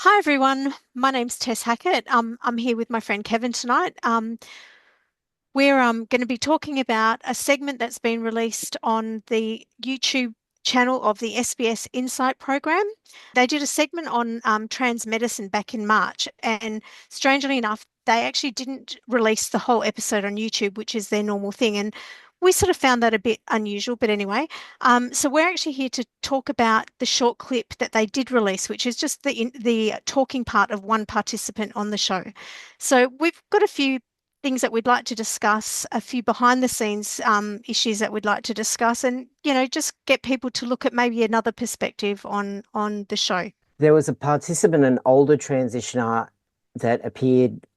Hi everyone, my name's Tess Hackett. I'm here with my friend Kevin tonight. We're going to be talking about a segment that's been released on the YouTube channel of the SBS Insight program. They did a segment on trans medicine back in March, and strangely enough, they actually didn't release the whole episode on YouTube, which is their normal thing. And we sort of found that a bit unusual, but anyway. So we're actually here to talk about the short clip that they did release, which is just the talking part of one participant on the show. So we've got a few things that we'd like to discuss, a few behind the scenes issues that we'd like to discuss, and just get people to look at maybe another perspective on the show. There was a participant, an older transitioner that appeared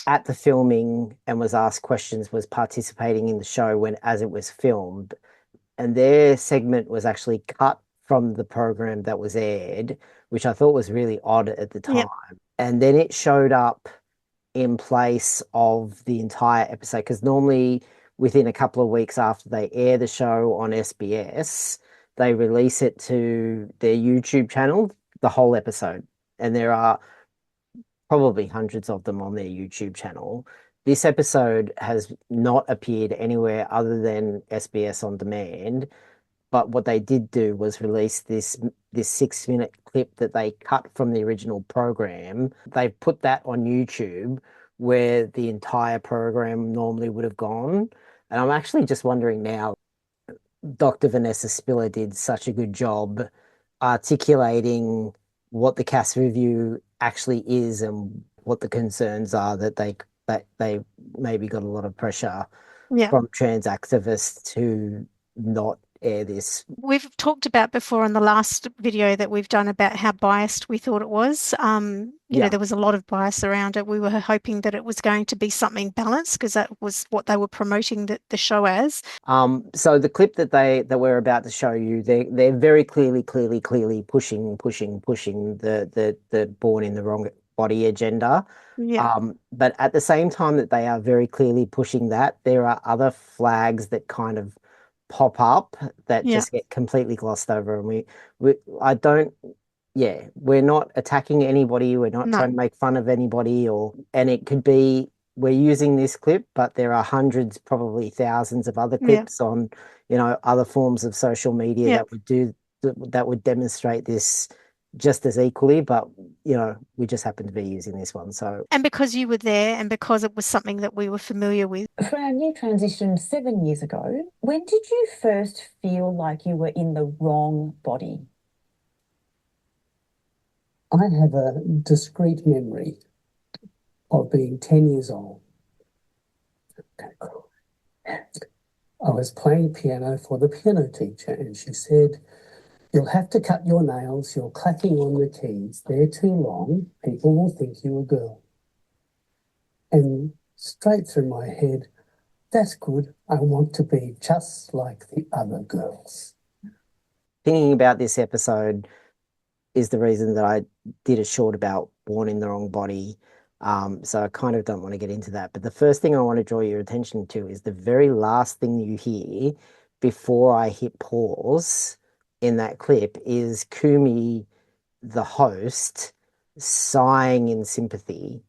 at the filming and was asked questions, was participating in the show when as it was filmed, and their segment was actually cut from the program that was aired, which I thought was really odd at the time. Yep. And then it showed up in place of the entire episode because normally within a couple of weeks after they air the show on SBS, they release it to their YouTube channel, the whole episode. And there are probably hundreds of them on their YouTube channel. This episode has not appeared anywhere other than SBS On Demand. But what they did do was release this 6 minute clip that they cut from the original program. They put that on YouTube where the entire program normally would have gone. And I'm actually just wondering now, Dr. Vanessa Spiller did such a good job articulating what the cast review actually is and what the concerns are that they maybe got a lot of pressure Yeah. from trans activists to not air this. We've talked about before on the last video that we've done about how biased we thought it was. Yeah. There was a lot of bias around it. We were hoping that it was going to be something balanced because that was what they were promoting the show as. So the clip that we're about to show you, they're very clearly pushing the born in the wrong body agenda. Yeah. But at the same time that they are very clearly pushing that, there are other flags that kind of pop up that Yeah. just get completely glossed over. And we I don't, yeah, we're not attacking anybody. We're not trying No. to make fun of anybody, and it could be we're using this clip, but there are hundreds, probably thousands of other Yeah. clips on, other forms of social media Yeah. that would demonstrate this just as equally, but we just happen to be using this one. So And because you were there and because it was something that we were familiar with. Fran, you transitioned 7 years ago. When did you first feel like you were in the wrong body? I have a discrete memory of being 10 years old. I was playing piano for the piano teacher, and she said, "You'll have to cut your nails. You're clacking on the keys. They're too long. People will think you're a girl." And straight through my head, that's good. I want to be just like the other girls. thinking about this episode is the reason that I did a short about born in the wrong body. So I kind of don't want to get into that. But the first thing I want to draw your attention to is the very last thing you hear before I hit pause in that clip is Kumi, the host, sighing in sympathy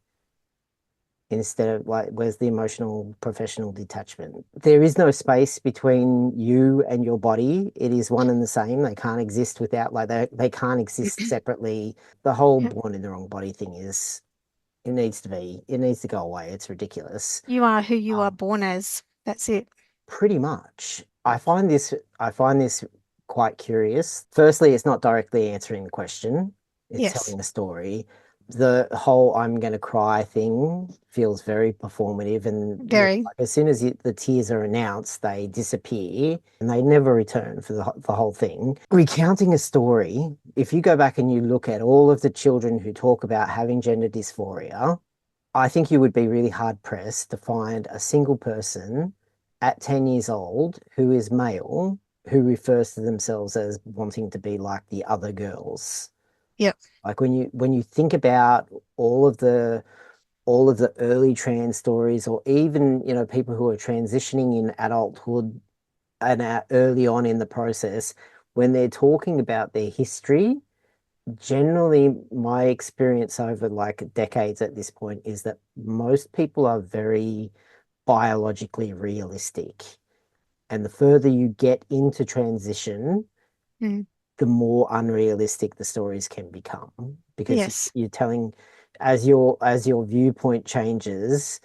instead of like, where's the emotional professional detachment? There is no space between you and your body. It is one and the same. They can't exist without, like, they can't exist separately. The whole Yeah. born in the wrong body thing it needs to go away. It's ridiculous. You are who you are Um, born as. That's it. Pretty much. I find this quite curious. Firstly, it's not directly answering the question. It's Yes. telling a story. The whole "I'm gonna cry" thing feels very performative, and Very. like as soon as the tears are announced, they disappear and they never return for the whole thing. Recounting a story, if you go back and you look at all of the children who talk about having gender dysphoria, I think you would be really hard pressed to find a single person at 10 years old who is male who refers to themselves as wanting to be like the other girls. Yep. Like when you think about all of the all of the early trans stories, or even people who are transitioning in adulthood and early on in the process, when they're talking about their history, generally my experience over like decades at this point is that most people are very biologically realistic. And the further you get into transition, Mm. the more unrealistic the stories can become because Yes. you're telling as your viewpoint changes,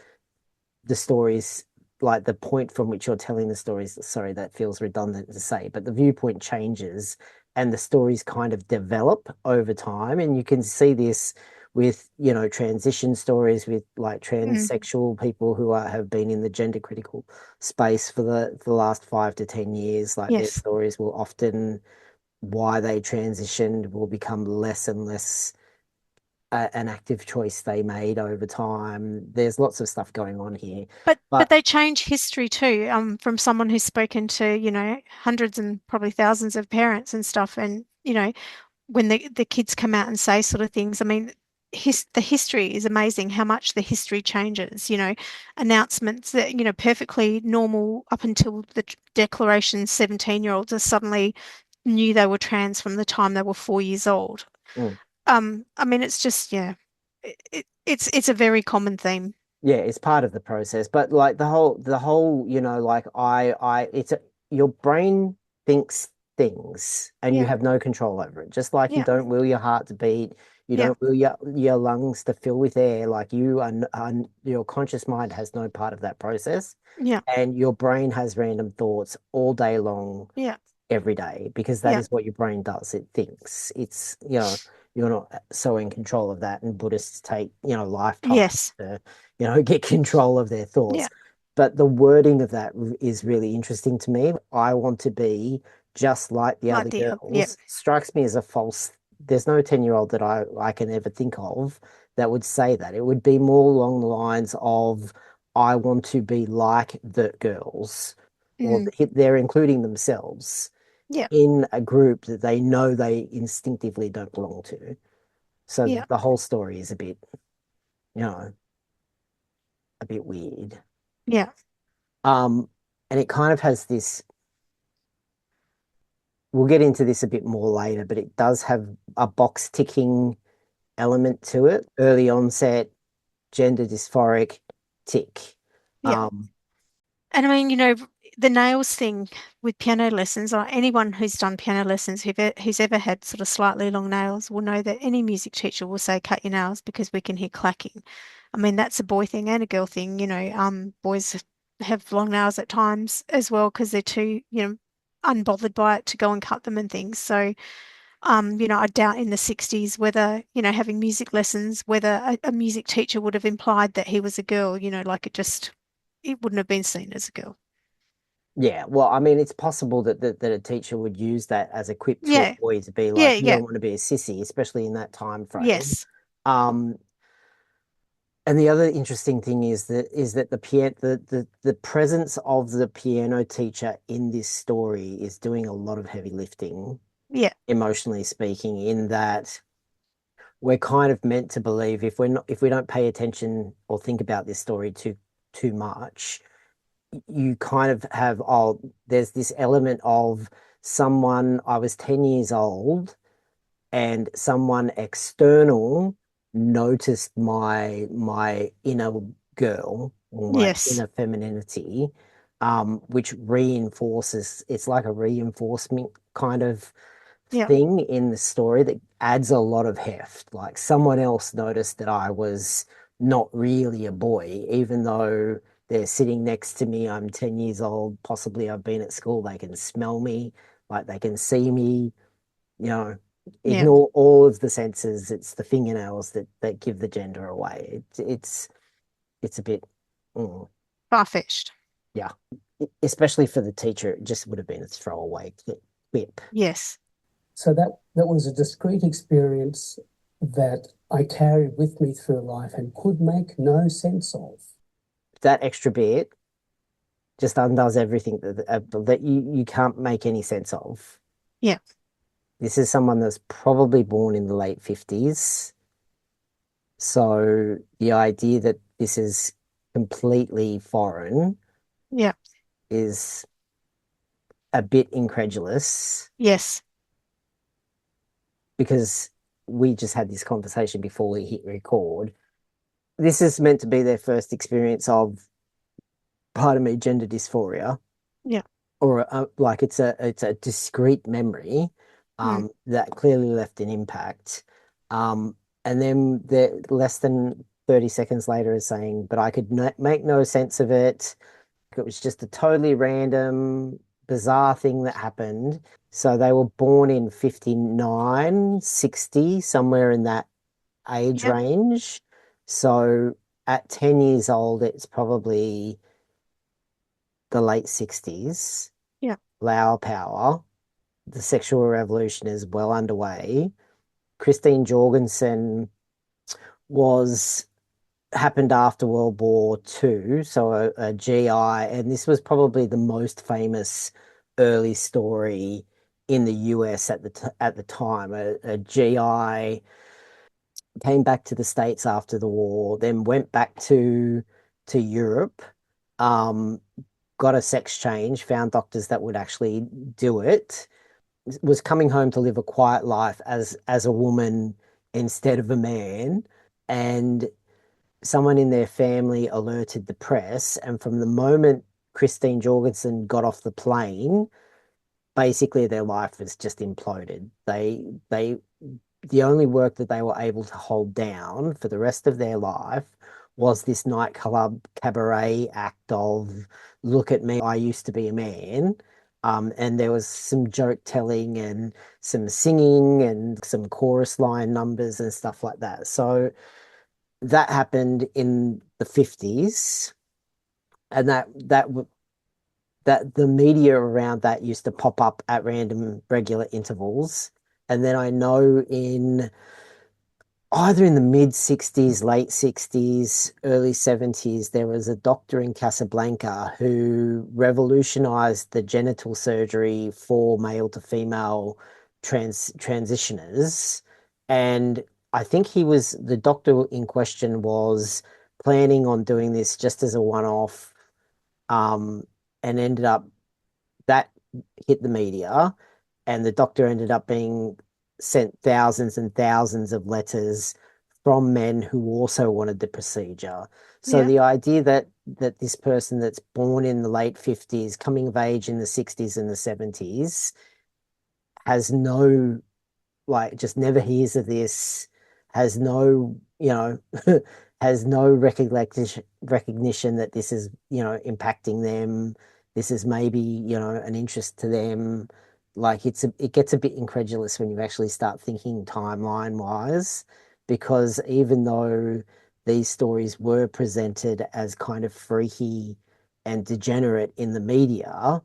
the stories like the point from which you're telling the stories, sorry, that feels redundant to say, but the viewpoint changes and the stories kind of develop over time. And you can see this with, transition stories with like Mm. transsexual people who have been in the gender critical space for the last 5 to 10 years. Like their Yes. stories will often why they transitioned will become less and less an active choice they made over time. There's lots of stuff going on here, But but they change history too, from someone who's spoken to, hundreds and probably thousands of parents and stuff. And, when the kids come out and say sort of things, I mean, the history is amazing how much the history changes, announcements that, perfectly normal up until the declaration, 17-year-olds are suddenly knew they were trans from the time they were 4 years old. mm, I mean, it's just, yeah, it's a very common theme. yeah, it's part of the process. But like the whole, like your brain thinks things and you Yeah, have no control over it. Just like you yeah, don't will your heart to beat, you yeah, don't will your lungs to fill with air. Like your conscious mind has no part of that process, yeah, and your brain has random thoughts all day long yeah, every day because that yeah. is what your brain does. It thinks. You're not so in control of that. And Buddhists take, lifetime Yes. to, get control of their thoughts. Yeah. But the wording of that is really interesting to me. I want to be just like the Like other the yeah. girls strikes me as a false. There's no 10-year-old that I can ever think of that would say that. It would be more along the lines of, I want to be like the girls, or Mm, they're including themselves yeah. in a group that they know they instinctively don't belong to. So Yeah. the whole story is you know, a bit weird. Yeah. Um, and it kind of has this, we'll get into this a bit more later, but it does have a box ticking element to it. Early onset, gender dysphoric, tick. Yeah. Um, And I mean, the nails thing with piano lessons, or anyone who's done piano lessons who's ever had sort of slightly long nails will know that any music teacher will say, cut your nails because we can hear clacking. I mean, that's a boy thing and a girl thing, boys have long nails at times as well because they're too, unbothered by it to go and cut them and things. So, I doubt in the 60s whether, having music lessons, whether a music teacher would have implied that he was a girl, like it wouldn't have been seen as a girl. yeah, well, I mean, it's possible that a teacher would use that as a quip to a Yeah, boy to be yeah, like, you yeah, don't want to be a sissy, especially in that time frame. yes, Um, And the other interesting thing is that the presence of the piano teacher in this story is doing a lot of heavy lifting, yeah, emotionally speaking, in that we're kind of meant to believe if we don't pay attention or think about this story too much, you kind of have, oh, there's this element of someone, I was 10 years old and someone external noticed my inner girl or my yes, inner femininity, which reinforces, it's like a reinforcement kind of yeah, thing in the story that adds a lot of heft. Like someone else noticed that I was not really a boy, even though they're sitting next to me. I'm 10 years old, possibly I've been at school, they can smell me, like they can see me, you know, yeah, ignore all of the senses. It's the fingernails that give the gender away. It's a bit, mm, far-fetched. yeah. Especially for the teacher, it just would have been a throwaway quip. Yes, So that was a discrete experience that I carried with me through life and could make no sense of. That extra bit just undoes everything that you can't make any sense of. yeah, This is someone that's probably born in the late 50s. So the idea that this is completely foreign yeah, is a bit incredulous yes, because we just had this conversation before we hit record. This is meant to be their first experience of, pardon me, gender dysphoria, Yeah. or like it's a discrete memory that clearly left an impact. And then they're less than 30 seconds later is saying, but I could make no sense of it. It was just a totally random, bizarre thing that happened. So they were born in 59, 60, somewhere in that age Yep. range. So at 10 years old, it's probably the late 60s. Yeah. Flower power. The sexual revolution is well underway. Christine Jorgensen was happened after World War II, so a GI, and this was probably the most famous early story in the US at the time. A GI came back to the States after the war, then went back to Europe, um, got a sex change, found doctors that would actually do it, was coming home to live a quiet life as a woman instead of a man, and someone in their family alerted the press, and from the moment Christine Jorgensen got off the plane, basically their life was just imploded. They the only work that they were able to hold down for the rest of their life was this nightclub cabaret act of, look at me, I used to be a man. And there was some joke telling and some singing and some chorus line numbers and stuff like that. So that happened in the 50s, and that the media around that used to pop up at random regular intervals. And then I know in either in the mid 60s, late 60s, early 70s, there was a doctor in Casablanca who revolutionized the genital surgery for male to female transitioners. And I think the doctor in question was planning on doing this just as a one-off, and ended up that hit the media, and the doctor ended up being sent thousands and thousands of letters from men who also wanted the procedure. So Yeah. the idea that this person that's born in the late 50s, coming of age in the 60s and the 70s, has no, like, just never hears of this, has no, has no recognition that this is, impacting them. This is maybe, an interest to them. Like it gets a bit incredulous when you actually start thinking timeline wise, because even though these stories were presented as kind of freaky and degenerate in the media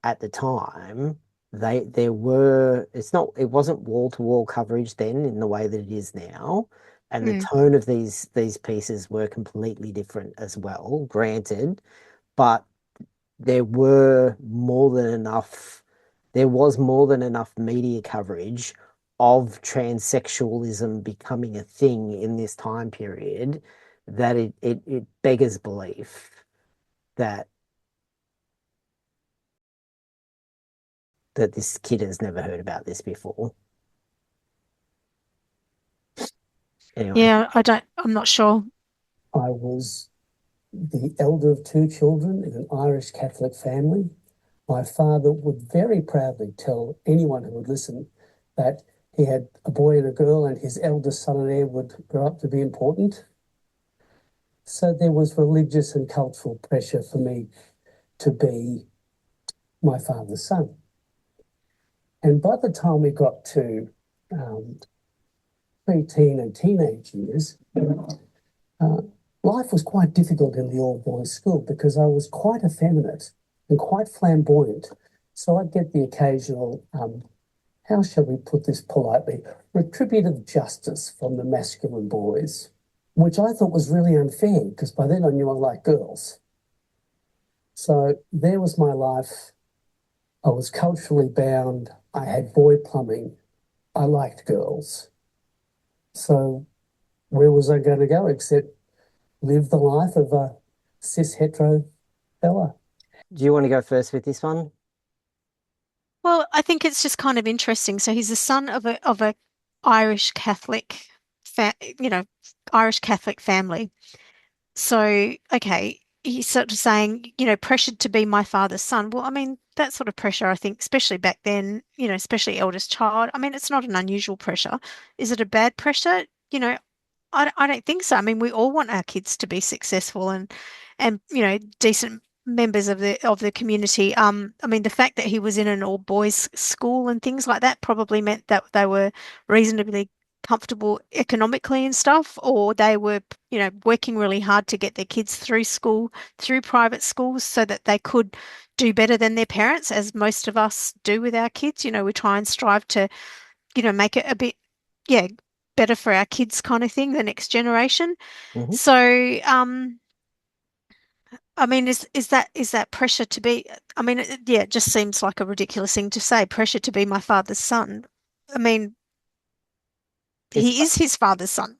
at the time, there were it wasn't wall to wall coverage then in the way that it is now. And the tone of these pieces were completely different as well, granted, but there were more than enough there was more than enough media coverage of transsexualism becoming a thing in this time period that it beggars belief that this kid has never heard about this before. Anyway. Yeah, I'm not sure. I was the elder of two children in an Irish Catholic family. My father would very proudly tell anyone who would listen that he had a boy and a girl, and his eldest son and heir would grow up to be important. So there was religious and cultural pressure for me to be my father's son. And by the time we got to preteen and teenage years, life was quite difficult in the all-boys school because I was quite effeminate and quite flamboyant. So I'd get the occasional, how shall we put this politely, retributive justice from the masculine boys, which I thought was really unfair because by then I knew I liked girls. So there was my life. I was culturally bound. I had boy plumbing. I liked girls. So where was I going to go except live the life of a cis hetero fella? Do you want to go first with this one? Well, I think it's just kind of interesting. So he's the son of Irish Catholic, Irish Catholic family. So, okay, he's sort of saying, pressured to be my father's son. Well, I mean, that sort of pressure, I think, especially back then, especially eldest child, I mean, it's not an unusual pressure. Is it a bad pressure? I don't think so. I mean, we all want our kids to be successful and decent members of the community. I mean, the fact that he was in an all boys school and things like that probably meant that they were reasonably comfortable economically and stuff, or they were, working really hard to get their kids through school, through private schools, so that they could do better than their parents, as most of us do with our kids. We try and strive to, make it a bit, yeah, better for our kids kind of thing, the next generation. Mhm. So, I mean, is that pressure to be, I mean, it just seems like a ridiculous thing to say, pressure to be my father's son. I mean, It's he is his father's son.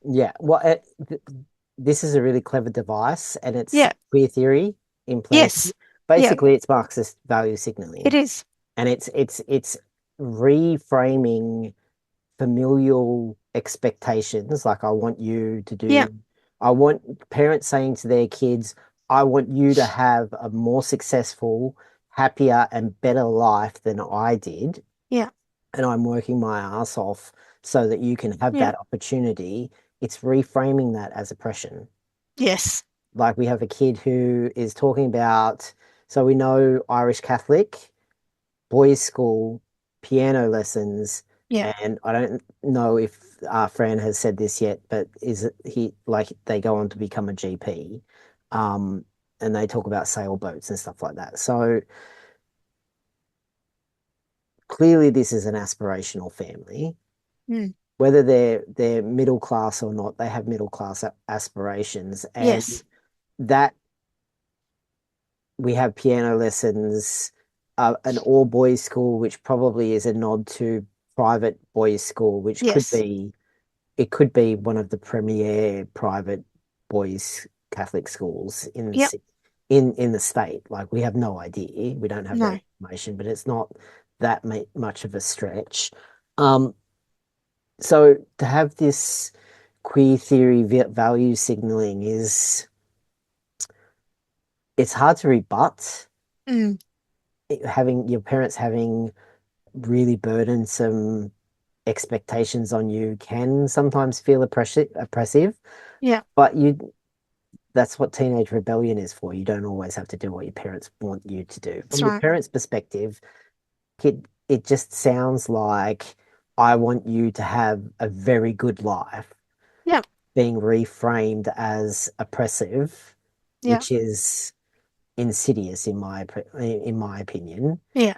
Yeah, well, this is a really clever device, and it's Yeah. queer theory implanted. Yes. Yeah, Basically, it's Marxist value it signaling, is. and it's reframing familial expectations. Like, I want you to Yeah. do, I want parents saying to their kids, I want you to have a more successful, happier, and better life than I did, Yeah. and I'm working my ass off so that you can have Yeah. that opportunity. It's reframing that as oppression. Yes. Like, we have a kid who is talking about, so we know Irish Catholic, boys' school, piano lessons, Yeah. and I don't know if Fran has said this yet, but is it he like they go on to become a GP, and they talk about sailboats and stuff like that. So clearly, this is an aspirational family. Mm. Whether they're middle class or not, they have middle class aspirations, and Yes. that we have piano lessons, an all boys school, which probably is a nod to private boys school, which Yes. it could be one of the premier private boys Catholic schools Yep. in the state. Like, we have no idea, we don't have that No. information, but it's not that much of a stretch. Um, so to have this queer theory value signaling it's hard to rebut. Mm. Having your parents having really burdensome expectations on you can sometimes feel oppressive, Yeah. but that's what teenage rebellion is for. You don't always have to do what your parents want you to do. That's From your right. parents' perspective, it just sounds like, I want you to have a very good life, Yeah. being reframed as oppressive, Yeah. which is insidious in my opinion. Yeah.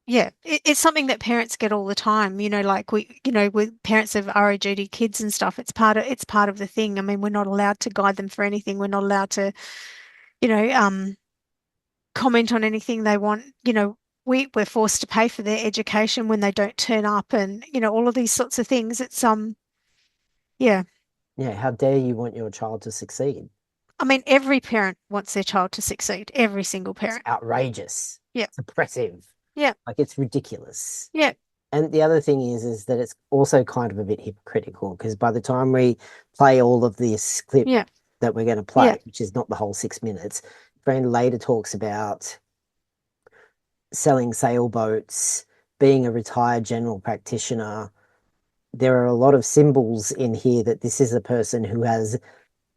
Yeah, it's something that parents get all the time, like with parents of ROGD kids and stuff, it's part of the thing. I mean, we're not allowed to guide them for anything. We're not allowed to, you know, um, comment on anything they want. We're forced to pay for their education when they don't turn up, and all of these sorts of things. Yeah. Yeah, how dare you want your child to succeed? I mean, every parent wants their child to succeed. Every single It's parent. outrageous. Yeah. It's oppressive. Yeah. Like, it's ridiculous. Yeah. And the other thing is that it's also kind of a bit hypocritical, because by the time we play all of this clip Yeah. that we're going to Yeah. play, which is not the whole 6 minutes, Fran later talks about selling sailboats, being a retired general practitioner. There are a lot of symbols in here that this is a person who has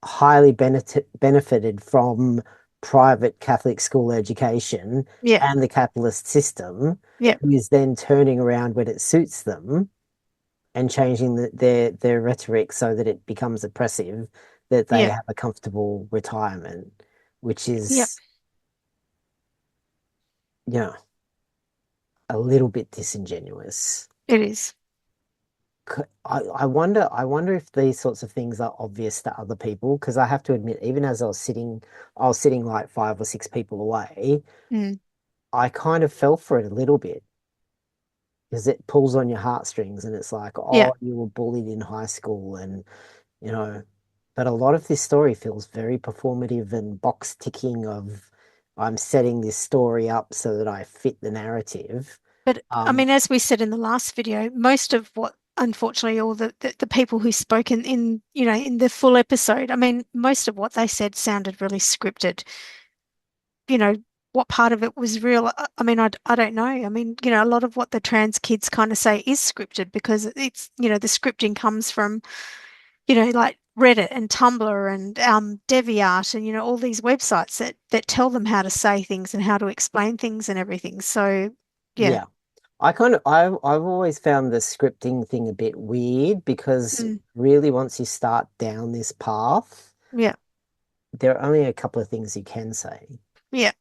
highly benefited from private Catholic school education Yeah. and the capitalist system, Yeah. who is then turning around when it suits them and changing their rhetoric so that it becomes oppressive, that they Yeah. have a comfortable retirement, which Yeah. is, you know, a little bit disingenuous. It is. I wonder if these sorts of things are obvious to other people, because I have to admit, even as I was sitting like 5 or 6 people away, Mm. I kind of fell for it a little bit, because it pulls on your heartstrings, and it's like, Yeah. oh, you were bullied in high school, and you know, but a lot of this story feels very performative and box ticking of, I'm setting this story up so that I fit the narrative. But I Um, mean, as we said in the last video, most of what unfortunately, all the people who spoke in the full episode, I mean, most of what they said sounded really scripted. You know, what part of it was real? I mean, I don't know. I mean, a lot of what the trans kids kind of say is scripted because it's, the scripting comes from, like Reddit and Tumblr and DeviantArt and, all these websites that tell them how to say things and how to explain things and everything. So, yeah. Yeah. I've always found the scripting thing a bit weird because Mm, really once you start down this path, yeah. there are only a couple of things you can say Yeah.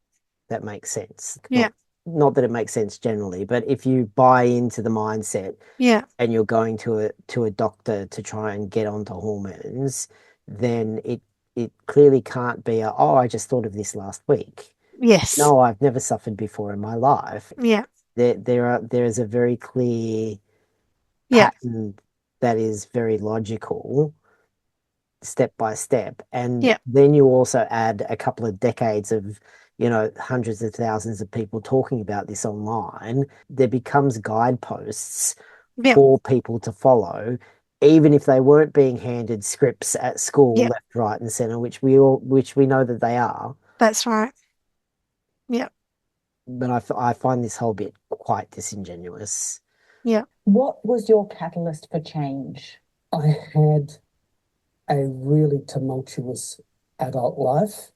that make sense. Yeah. Not that it makes sense generally, but if you buy into the mindset Yeah. and you're going to a doctor to try and get onto hormones, then it clearly can't be oh, I just thought of this last week. Yes. No, I've never suffered before in my life. Yeah. There is a very clear Yeah. pattern that is very logical, step by step. And Yeah. then you also add a couple of decades of, hundreds of thousands of people talking about this online. There becomes guideposts Yeah. for people to follow, even if they weren't being handed scripts at school, Yeah. left, right, and center, which we know that they are. That's right. Yeah. But I find this whole bit quite disingenuous. Yeah. What was your catalyst for change? I had a really tumultuous adult life.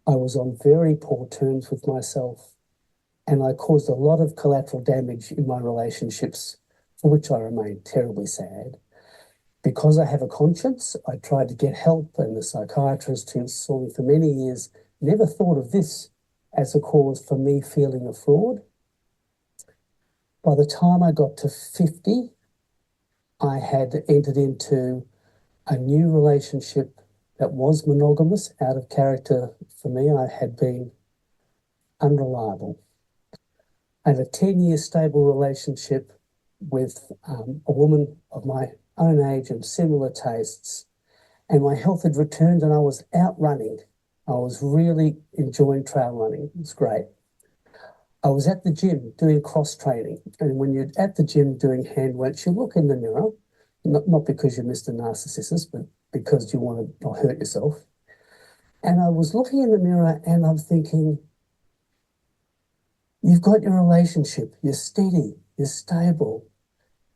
I was on very poor terms with myself, and I caused a lot of collateral damage in my relationships, for which I remain terribly sad. Because I have a conscience, I tried to get help, and the psychiatrist who saw me for many years never thought of this as a cause for me feeling a fraud. By the time I got to 50, I had entered into a new relationship that was monogamous, out of character for me. I had been unreliable. I had a 10-year stable relationship with a woman of my own age and similar tastes, and my health had returned and I was out running. I was really enjoying trail running. It was great. I was at the gym doing cross training, and when you're at the gym doing hand weights, you look in the mirror, not because you're Mr. Narcissist, but because you want to not hurt yourself. And I was looking in the mirror and I'm thinking, you've got your relationship, you're steady, you're stable,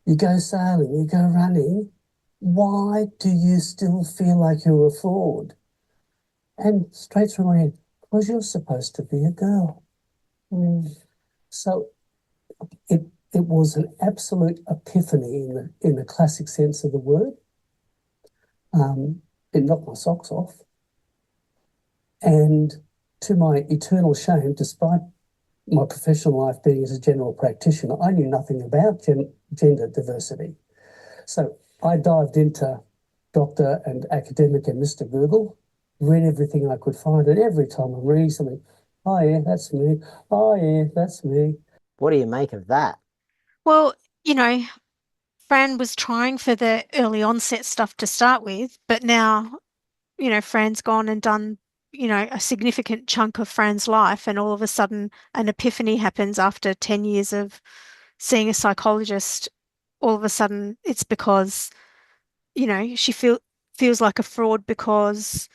you go sailing, you go running. Why do you still feel like you're a fraud? And straight through my head, because you're supposed to be a girl. So it was an absolute epiphany in the classic sense of the word. It knocked my socks off. And to my eternal shame, despite my professional life being as a general practitioner, I knew nothing about gender diversity. So I dived into Dr. and academic and Mr. Google, read everything I could find, and every time I'm reading something, oh yeah, that's me. Oh yeah, that's me. What do you make of that? Well, Fran was trying for the early onset stuff to start with, but now, Fran's gone and done, a significant chunk of Fran's life, and all of a sudden an epiphany happens after 10 years of seeing a psychologist. All of a sudden it's because, she feels like a fraud because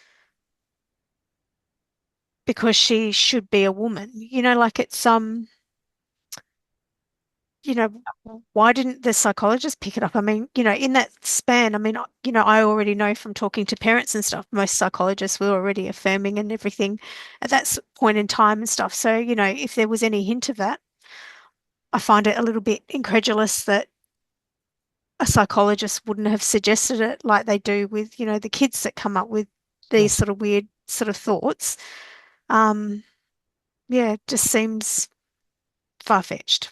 she should be a woman. Like it's you know, why didn't the psychologist pick it up? I mean, in that span, I mean, I already know from talking to parents and stuff, most psychologists were already affirming and everything at that point in time and stuff. So, if there was any hint of that, I find it a little bit incredulous that a psychologist wouldn't have suggested it like they do with, the kids that come up with these sort of weird sort of thoughts. Um, yeah, it just seems far-fetched.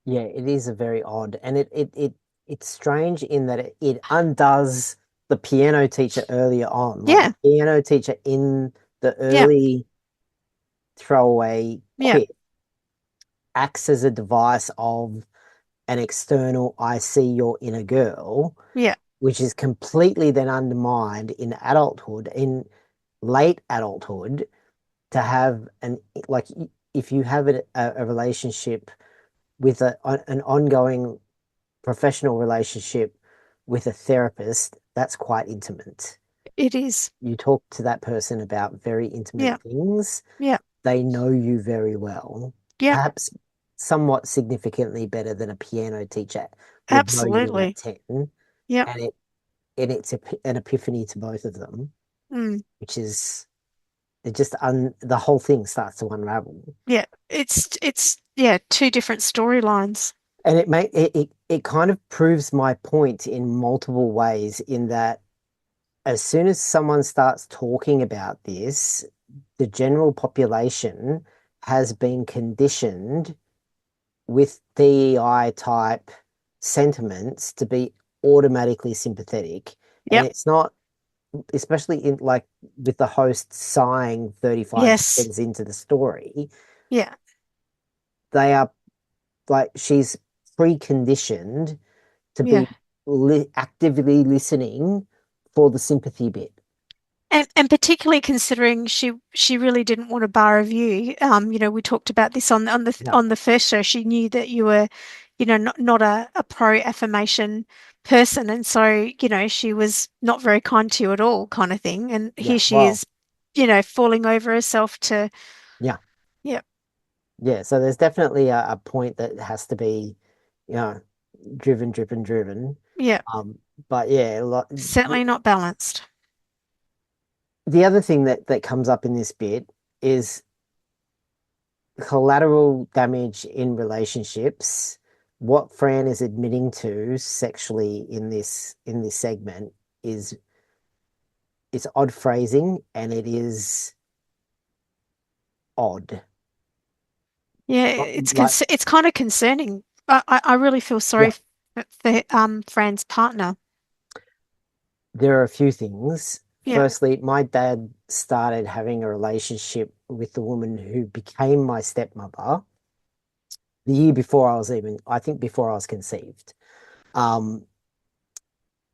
Yeah, it is a very odd, and it's strange in that it undoes the piano teacher earlier on. Like Yeah, the piano teacher in the yeah, early throwaway yeah, quit acts as a device of an external, I see your inner girl, yeah, which is completely then undermined in adulthood, in late adulthood, to have like if you have a relationship with an ongoing professional relationship with a therapist, that's quite intimate. It is. You talk to that person about very intimate Yeah. things. Yeah. They know you very well, Yeah. perhaps somewhat significantly better than a piano teacher would know you at Absolutely. 10. Yeah. And it's an epiphany to both of them, Mm. which is the whole thing starts to unravel. Yeah. It's yeah, two different storylines. And it kind of proves my point in multiple ways, in that as soon as someone starts talking about this, the general population has been conditioned with DEI type sentiments to be automatically sympathetic. And Yep. it's not, especially in like with the host sighing 35 Yes. seconds into the story, Yeah. they are like, she's preconditioned to Yeah. be actively listening for the sympathy bit. And particularly considering she really didn't want a bar of you. We talked about this Yeah. on the first show. She knew that you were, not a pro affirmation person, and so she was not very kind to you at all, kind of thing. And Yeah. here she Well, is, falling over herself to, yeah. yeah, Yeah. So there's definitely a point that has to be, you know, driven. yeah, But yeah, certainly not balanced. the other thing that comes up in this bit is collateral damage in relationships. What Fran is admitting to sexually in this segment is, it's odd phrasing, and it is odd. Yeah, Like, it's kind of concerning. I really feel sorry yeah, for Fran's partner. there are a few things. Yeah, Firstly, my dad started having a relationship with the woman who became my stepmother the year before I think before I was conceived. Um,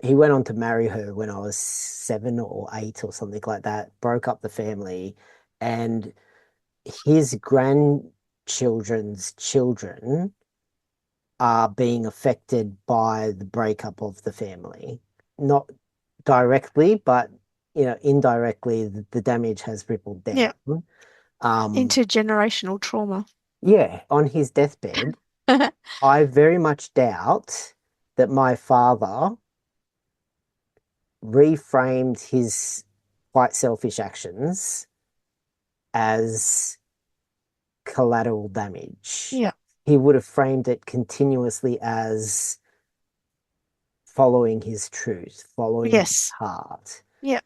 he went on to marry her when I was 7 or 8 or something like that, broke up the family, and his grandchildren's children are being affected by the breakup of the family. Not directly, but indirectly, the damage has rippled down. yeah, Um, intergenerational trauma. yeah, on his deathbed, I very much doubt that my father reframed his quite selfish actions as collateral damage. Yeah. He would have framed it continuously as following his truth, following his Yes. heart. Yeah.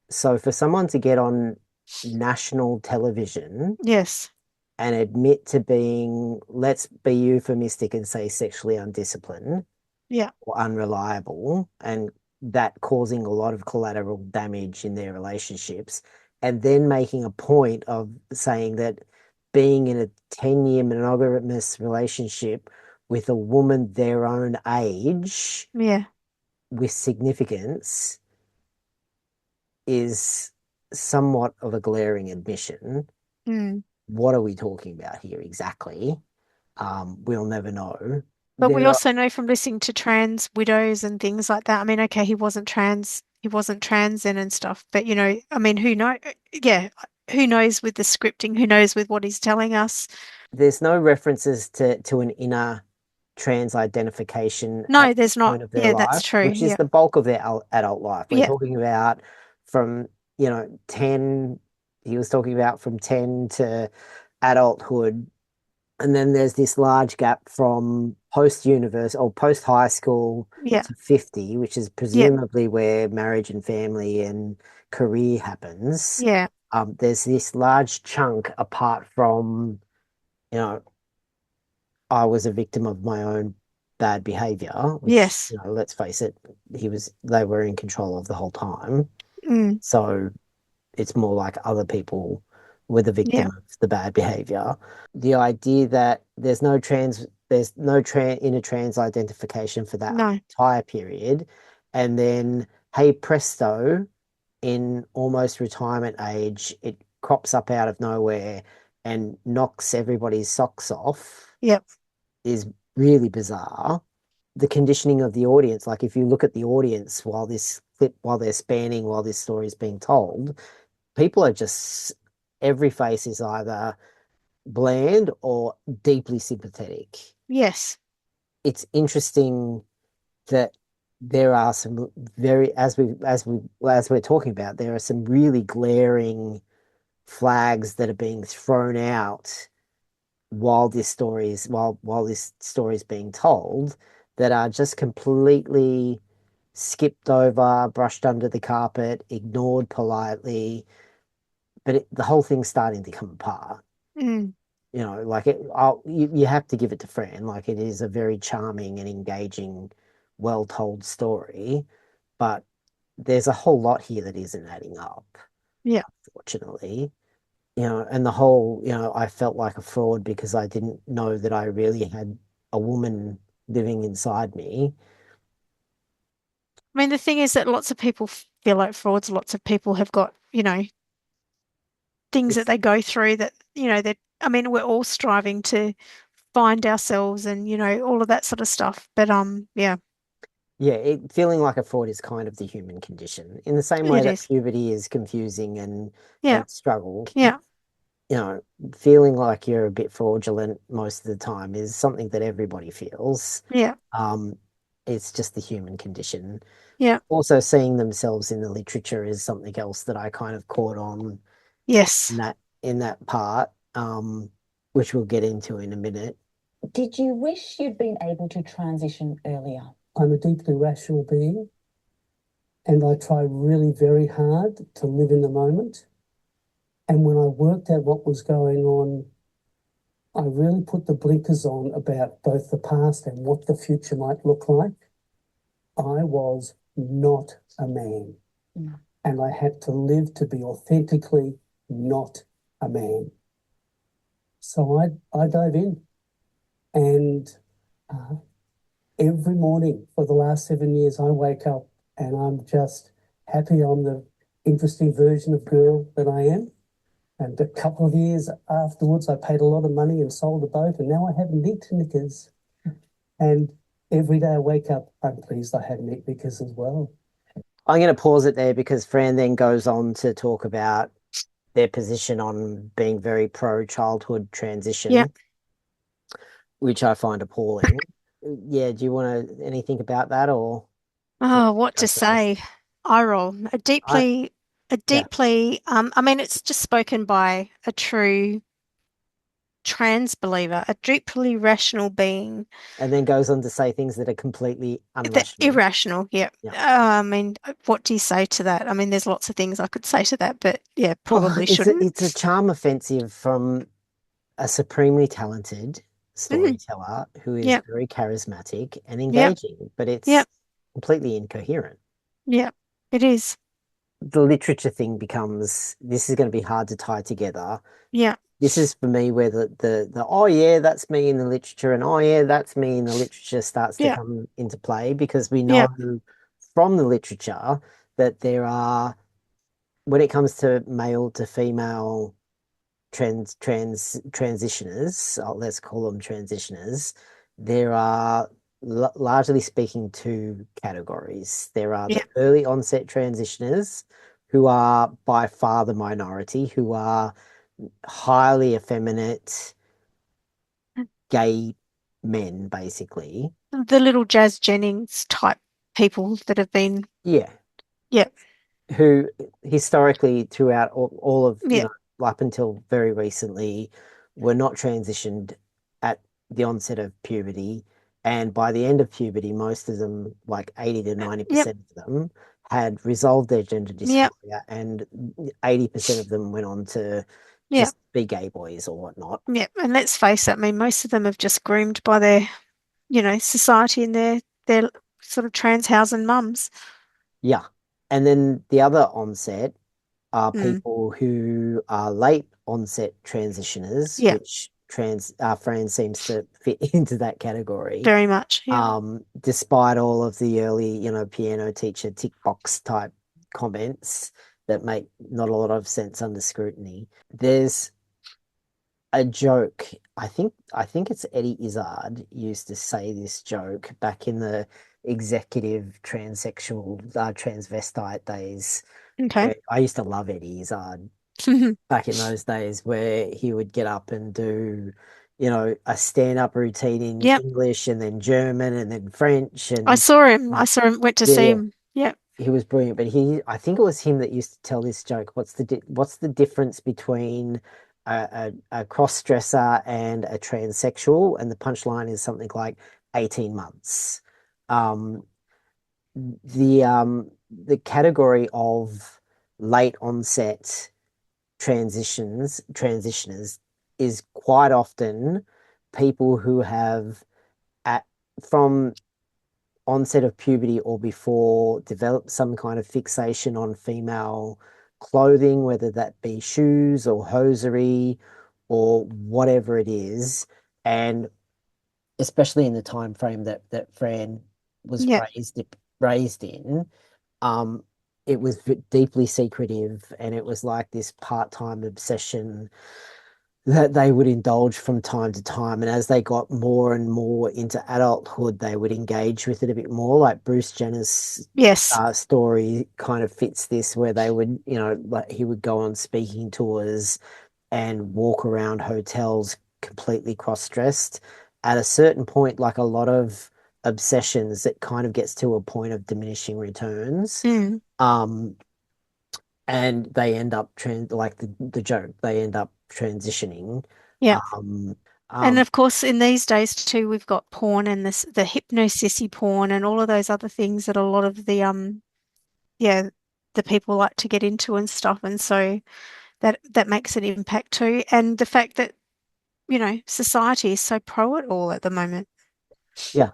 So for someone to get on national television Yes. and admit to being, let's be euphemistic and say, sexually undisciplined Yeah. or unreliable, and that causing a lot of collateral damage in their relationships, and then making a point of saying that being in a 10-year monogamous relationship with a woman their own age Yeah. with significance is somewhat of a glaring admission. Mm. What are we talking about here exactly? We'll never know. But we There are, also know from listening to trans widows and things like that. I mean, okay, he wasn't trans then and stuff, but I mean, who know? Yeah, who knows with the scripting? Who knows with what he's telling us? there's no references to an inner trans identification at No, there's this not. point of their Yeah, that's life, true. which is Yeah. the bulk of their adult life. We're Yeah. talking about from, 10, he was talking about from 10 to adulthood. And then there's this large gap from post university or post high school Yeah. to 50, which is Yeah. presumably where marriage and family and career happens. Yeah. There's this large chunk apart from, you know, I was a victim of my own bad behavior, which, Yes. let's face it, they were in control of the whole time. Mm. So it's more like other people were the Yeah. victim of the bad behavior. The idea that there's no inner trans identification for that No. entire period. And then, hey, presto, in almost retirement age, it crops up out of nowhere and knocks everybody's socks off Yep. is really bizarre. the conditioning of the audience. Like if you look at the audience while this story is being told, people are just, every face is either bland or deeply sympathetic. Yes. It's interesting that there are some very, as we're talking about, there are some really glaring flags that are being thrown out while this story is being told, that are just completely skipped over, brushed under the carpet, ignored politely, but the whole thing's starting to come apart. Mm. You know, like you have to give it to Fran. Like it is a very charming and engaging, well-told story, but there's a whole lot here that isn't adding up, Yeah. unfortunately. You know, and the whole, I felt like a fraud because I didn't know that I really had a woman living inside me. I mean, the thing is that lots of people feel like frauds. Lots of people have got, things that It's, they go through that, that, I mean, we're all striving to find ourselves and, all of that sort of stuff. But, yeah, yeah, feeling like a fraud is kind of the human condition, in the same way it that is. puberty is confusing and Yeah. struggle. Yeah. You know, feeling like you're a bit fraudulent most of the time is something that everybody feels. Yeah. Um, it's just the human condition. Yeah. Also, seeing themselves in the literature is something else that I kind of caught on Yes. in that part, which we'll get into in a minute. Did you wish you'd been able to transition earlier? I'm a deeply rational being, and I try really very hard to live in the moment. And when I worked out what was going on, I really put the blinkers on about both the past and what the future might look like. I was not a man, and I had to live to be authentically not a man. So I dove in, and every morning for the last 7 years, I wake up and I'm just happy I'm the interesting version of girl that I am. And a couple of years afterwards, I paid a lot of money and sold a boat, and now I have neat knickers. And every day I wake up, I'm pleased I have neat knickers as well. I'm going to pause it there because Fran then goes on to talk about their position on being very pro childhood Yeah. transition, which I find appalling. Yeah, do you want to anything about that, or do you Oh, want what to to go first? say? Eye roll. I Yeah, I mean, it's just spoken by a true trans believer, a deeply rational being. and then goes on to say things that are completely The unrational. irrational, yeah. Yeah. I mean, what do you say to that? I mean, there's lots of things I could say to that, but yeah, Well, probably shouldn't. it's a charm offensive from a supremely talented Mm, storyteller who is yeah, very charismatic and yeah, engaging, but yeah, it's completely incoherent. yeah. It is. The literature thing becomes, this is going to be hard to tie together. Yeah, This is for me where the oh yeah, that's me in the literature, and oh yeah, that's me in the literature starts to yeah, come into play, because we yeah, know from the literature that there are, when it comes to male to female transitioners, let's call them transitioners, there are largely speaking two categories. There are yeah. the early onset transitioners, who are by far the minority, who are highly effeminate gay men, basically. The little Jazz Jennings type people that have been, Yeah, yeah, who historically throughout all of, yeah, up until very recently, were not transitioned at the onset of puberty. And by the end of puberty, most of them, like 80 to yep, 90% of them, had resolved their gender yep, dysphoria, and 80% of them went on to yep, just be gay boys or whatnot. yep. And let's face it, I mean, most of them have just groomed by their, society and their sort of transhausen mums. Yeah. And then the other onset are Mm, people who are late onset transitioners, yeah, which Fran seems to fit into that category. very much. Yeah, Despite all of the early, piano teacher tick box type comments that make not a lot of sense under scrutiny, there's a joke. I think it's Eddie Izzard used to say this joke back in the executive transsexual transvestite days. Okay. I used to love Eddie Izzard back in those days, where he would get up and do, a stand-up routine in Yep. English and then German and then French I and saw him. Went to yeah, see yeah. him. Yep. He was brilliant, but I think it was him that used to tell this joke. What's the difference between a cross-dresser and a transsexual? And the punchline is something like 18 months. Um, the category of late onset transitioners is quite often people who have at from onset of puberty or before develop some kind of fixation on female clothing, whether that be shoes or hosiery or whatever it is. And especially in the time frame that Fran was Yep. raised in, um, it was deeply secretive, and it was like this part-time obsession that they would indulge from time to time. And as they got more and more into adulthood, they would engage with it a bit more. Like Bruce Jenner's Yes. story kind of fits this, where they would, like he would go on speaking tours and walk around hotels completely cross-dressed. At a certain point, like a lot of obsessions, it kind of gets to a point of diminishing returns. Mm. And they end up like the joke, they end up transitioning. Yep. Um, And um, of course, in these days too, we've got porn and the hypnosissy porn and all of those other things that a lot of yeah, the people like to get into and stuff. And so that makes an impact too. And the fact that, society is so pro it all at the moment. yeah,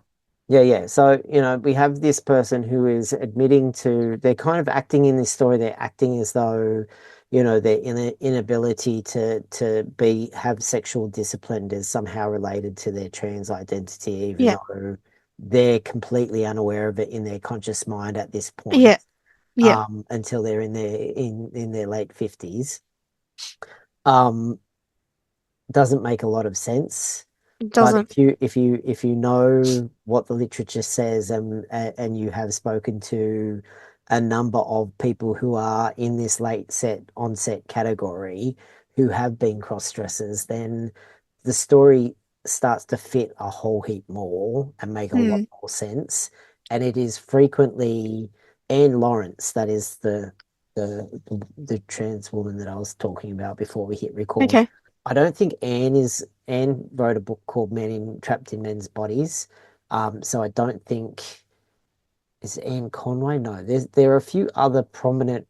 yeah, yeah. So, we have this person who is admitting they're kind of acting in this story, they're acting as though, their inability to have sexual discipline is somehow related to their trans identity, even Yeah. though they're completely unaware of it in their conscious mind at this Yeah. point, Yeah. until they're in their late 50s. Um, doesn't make a lot of sense. It But doesn't. if you know what the literature says, and you have spoken to a number of people who are in this late set onset category who have been cross dressers, then the story starts to fit a whole heap more and make a lot Mm. more sense. And it is frequently Anne Lawrence, that is the trans woman that I was talking about before we hit record. Okay. I don't think Anne wrote a book called Trapped in Men's Bodies. So I don't think, is Anne Conway? No, there are a few other prominent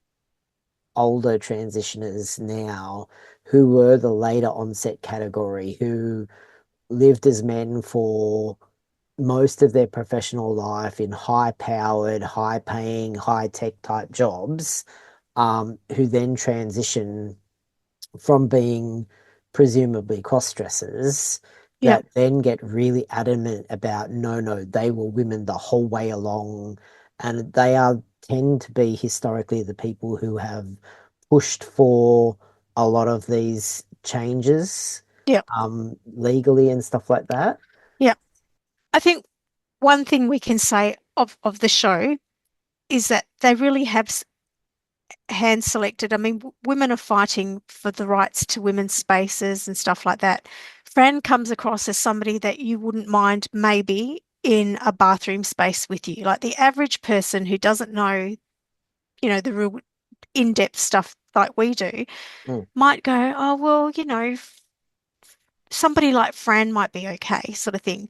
older transitioners now who were the later onset category, who lived as men for most of their professional life in high powered, high paying, high tech type jobs, who then transition from being presumably cross-dressers, Yeah. that then get really adamant about no, no, they were women the whole way along. And they tend to be historically the people who have pushed for a lot of these changes, Yeah. legally and stuff like that. Yeah. I think one thing we can say of the show is that they really have hand selected. I mean, women are fighting for the rights to women's spaces and stuff like that. Fran comes across as somebody that you wouldn't mind maybe in a bathroom space with you. Like the average person who doesn't know, the real in-depth stuff like we do Mm. might go, oh, well, somebody like Fran might be okay, sort of thing.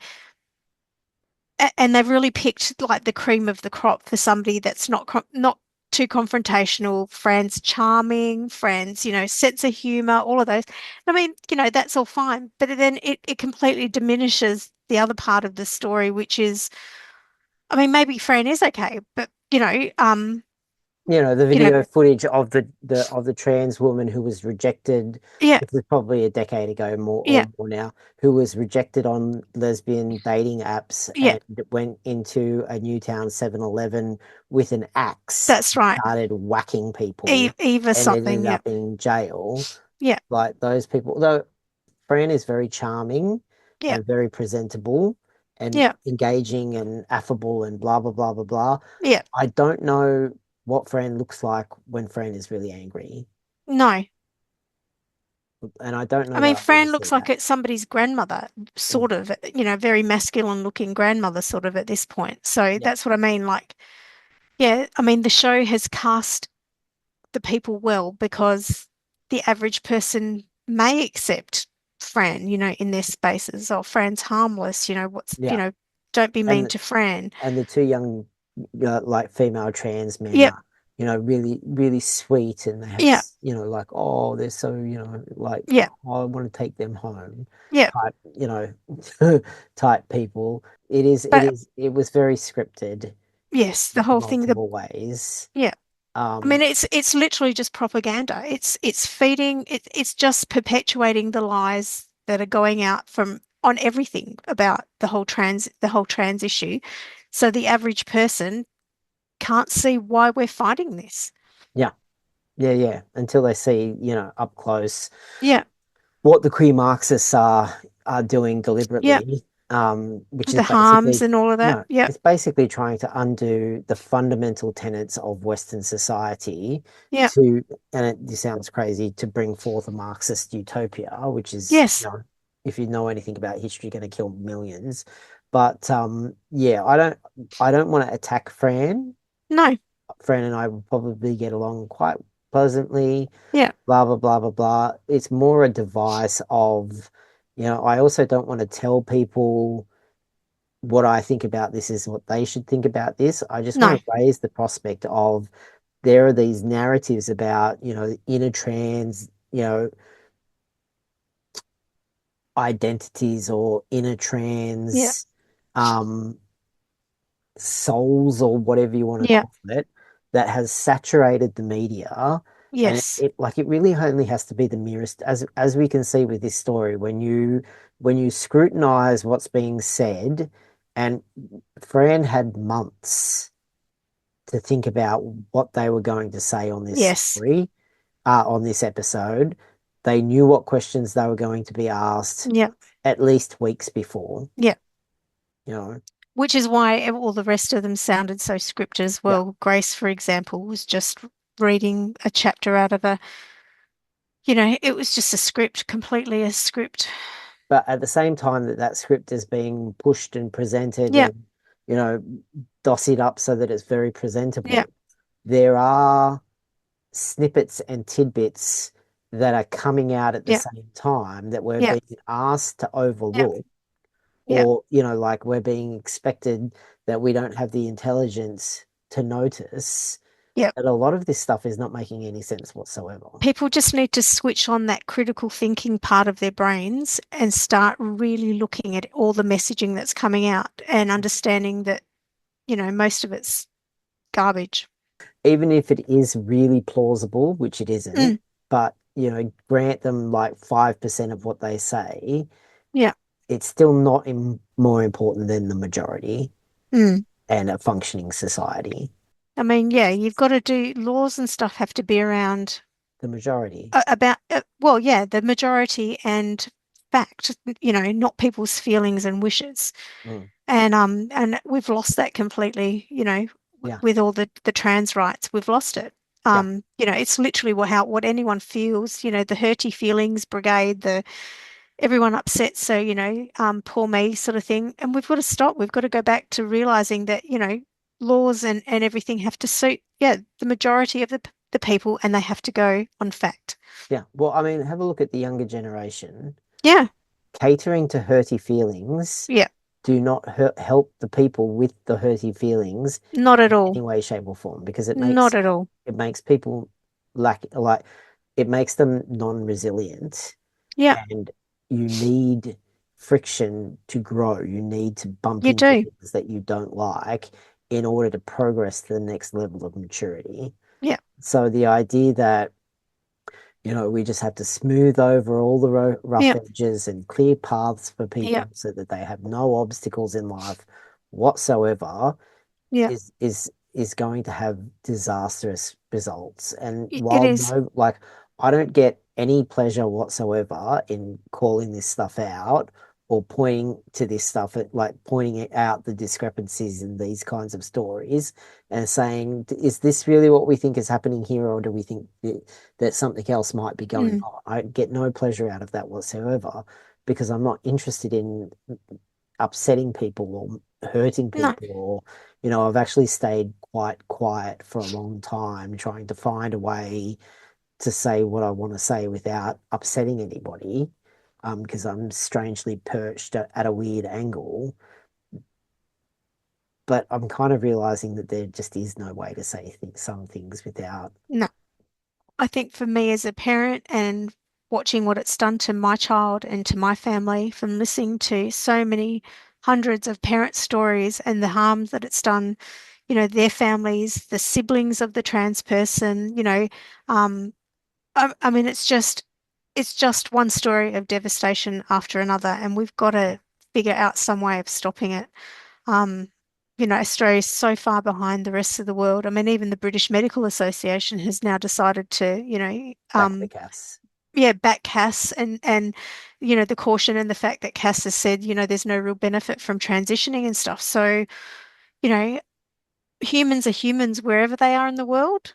And they've really picked like the cream of the crop for somebody that's not too confrontational. Fran's charming, Fran's, sense of humor, all of those. I mean, that's all fine, but then it completely diminishes the other part of the story, which is, I mean, maybe Fran is okay, but The you know, video footage of the trans woman who was rejected. yeah, This is probably a decade ago, more yeah, or more now, who was rejected on lesbian dating apps yeah, and went into a Newtown 7-Eleven with an axe that's and right. started whacking people Eva and ended something, yeah, up in jail. yeah, Like those people, though, Fran is very charming Yeah. and very presentable and Yeah. engaging and affable and blah, blah, blah, blah, blah. Yeah. I don't know what Fran looks like when Fran is really angry. No. And I don't know I that mean, I want to Fran see looks like that. it's somebody's grandmother, sort of, very masculine looking grandmother, sort of at this point. So Yeah. that's what I mean. Like, yeah, I mean, the show has cast the people well because the average person may accept Fran, in their spaces, or Fran's harmless, Yeah. don't be mean And to Fran. and the two young like female trans men Yep. are, really, really sweet, and they have, Yeah. like, oh, they're so, like, Yeah. oh, I want to take them home Yeah. type, type people. But It was very scripted yes, the in whole thing, multiple ways. yeah. I mean, Um, it's literally just propaganda. It's feeding it's just perpetuating the lies that are going out from on everything about the whole trans issue. So the average person can't see why we're fighting this. yeah, yeah, until they see, up close Yeah, what the queer Marxists are doing yeah, deliberately, which is the harms basically, and all of that. Yeah, it's basically trying to undo the fundamental tenets of Western society yeah, this sounds crazy, to bring forth a Marxist utopia, which is, yes, if you know anything about history, going to kill millions. But yeah, I don't want to attack Fran. no, Fran and I will probably get along quite pleasantly, yeah, blah, blah, blah, blah, blah. It's more a device of, I also don't want to tell people what I think about this is what they should think about this. I just want no, to raise the prospect of there are these narratives about, inner trans, identities or inner yeah, trans, um, souls or whatever you want to yeah, call it, that has saturated the media. And yes, it really only has to be the merest, as we can see with this story, when you scrutinize what's being said. And Fran had months to think about what they were going to say on this yes, story, on this episode. They knew what questions they were going to be asked yeah, at least weeks before, yeah. you know. Which is why all the rest of them sounded so scripted as Yeah. well. Grace, for example, was just reading a chapter out of it was just a script, completely a script. But at the same time that script is being pushed and presented Yeah, and, you know, dossied up so that it's very yeah, presentable, there are snippets and tidbits that are coming out at the yeah, same time that we're yeah, being asked to yeah, overlook, yeah, or, like we're being expected that we don't have the intelligence to notice yeah. that a lot of this stuff is not making any sense whatsoever. People just need to switch on that critical thinking part of their brains and start really looking at all the messaging that's coming out and understanding that, most of it's garbage. Even if it is really plausible, which it isn't, Mm, but, grant them like 5% of what they say, yeah. it's still not more important than the majority Mm. and a functioning society. I mean, yeah, you've got to do laws and stuff have to be around The majority. about, well, yeah, the majority and fact, not people's feelings and wishes. Mm. And we've lost that completely, Yeah. with all the trans rights, we've lost it. Yeah. It's literally what anyone feels, the hurty feelings brigade, the everyone upset, so, poor me sort of thing. And we've got to stop. We've got to go back to realizing that, laws and everything have to suit, yeah, the majority of the people, and they have to go on fact. Yeah. Well, I mean, have a look at the younger generation. Yeah, Catering to hurty feelings yeah, do not help the people with the hurty feelings not at in all. any way, shape, or form, because Not at all. it makes people like it makes them non-resilient, Yeah, and you need friction to grow. You need to bump you into do. things that you don't like in order to progress to the next level of maturity. Yeah, So the idea that, we just have to smooth over all the rough yeah, edges and clear paths for yeah, people so that they have no obstacles in life whatsoever yeah. is going to have disastrous results. And It while is. no, like, I don't get any pleasure whatsoever in calling this stuff out or pointing to this stuff, like pointing out the discrepancies in these kinds of stories and saying, is this really what we think is happening here, or do we think that something else might be going on? I get no pleasure out of that whatsoever, because I'm not interested in upsetting people or hurting No. people, or, I've actually stayed quite quiet for a long time trying to find a way to say what I want to say without upsetting anybody, because I'm strangely perched at a weird angle. But I'm kind of realizing that there just is no way to say some things without. No. I think for me as a parent and watching what it's done to my child and to my family, from listening to so many hundreds of parent stories and the harm that it's done, their families, the siblings of the trans person, I mean, it's just one story of devastation after another, and we've got to figure out some way of stopping it. Um, Australia's so far behind the rest of the world. I mean, even the British Medical Association has now decided to, Back the Cass. yeah, back Cass and the caution and the fact that Cass has said, there's no real benefit from transitioning and stuff. So, you know, humans are humans wherever they are in the world.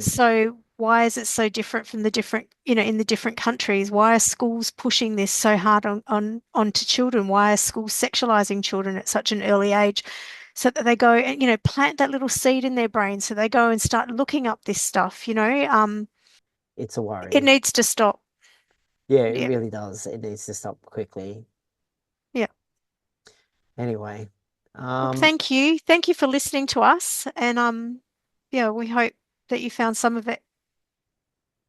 So why is it so different from the different, in the different countries? Why are schools pushing this so hard onto children? Why are schools sexualizing children at such an early age? So that they go and, plant that little seed in their brain so they go and start looking up this stuff, It's a it worry. needs to stop. Yeah, it Yeah. really does. It needs to stop quickly. Yeah. Anyway, Well, thank you. Thank you for listening to us. And yeah, we hope that you found some of it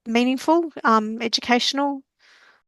meaningful, educational,